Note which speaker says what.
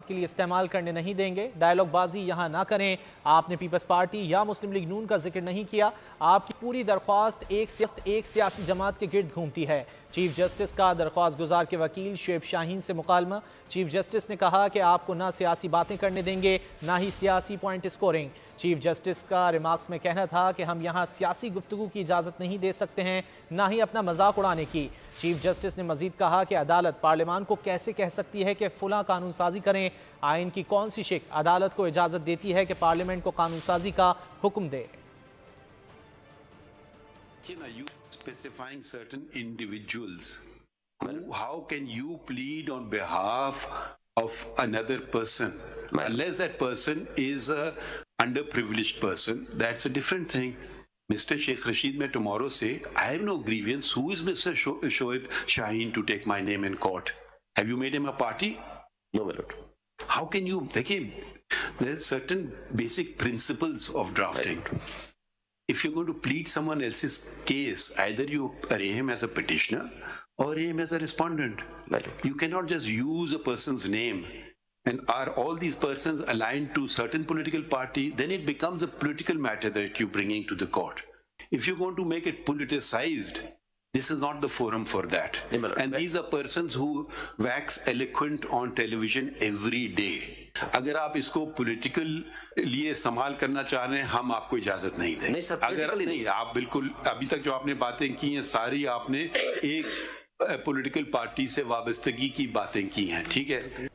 Speaker 1: के लिए इस्तेमाल करने नहीं देंगे। डायलॉग बाजी यहाँ ना करें। आपने पीपल्स पार्टी या मुस्लिम लीग नून का जिक्र नहीं किया। आपकी पूरी दरख्वास्त एक सियासी जमात के गिर्द घूमती है। चीफ जस्टिस का दरख्वास्त गुजार के वकील शुएब शाहीन से मुकालमा। चीफ जस्टिस ने कहा कि आपको ना सियासी बातें करने देंगे ना ही सियासी पॉइंट स्कोरिंग। चीफ जस्टिस का रिमार्क्स में कहना था कि हम यहाँ सियासी गुफ्तगू की इजाज़त नहीं दे सकते हैं, ना ही अपना मजाक उड़ाने की। चीफ जस्टिस ने मजीद कहा कि अदालत पार्लियामान को कैसे कह सकती है कि फुला कानून साजी करें। आइन की कौन सी शिक अदालत को इजाज़त देती है कि पार्लियामेंट को कानून साजी का हुक्म दे।
Speaker 2: Specifying certain individuals. How can you plead on behalf of another person? Unless that person is a underprivileged person, that's a different thing. Mr. Sheikh Rashid may tomorrow say, I have no grievance. Who is Mr. Shoaib Shaheen to take my name in court? Have you made him a party?
Speaker 3: No, my lord.
Speaker 2: How can you take him? There are certain basic principles of drafting. If you're going to plead someone else's case, either you array him as a petitioner or array him as a respondent. You cannot just use a person's name. And are all these persons aligned to certain political party? Then it becomes a political matter that you're bringing to the court. If you're going to make it politicized, this is not the forum for that. And these are persons who wax eloquent on television every day. अगर आप इसको political लिए इस्तेमाल करना चाह रहे हैं, हम आपको इजाजत नहीं देंगे। अगर नहीं, आप बिल्कुल अभी तक जो आपने बातें की हैं सारी आपने एक पॉलिटिकल पार्टी से वाबस्तगी की बातें की हैं, ठीक है।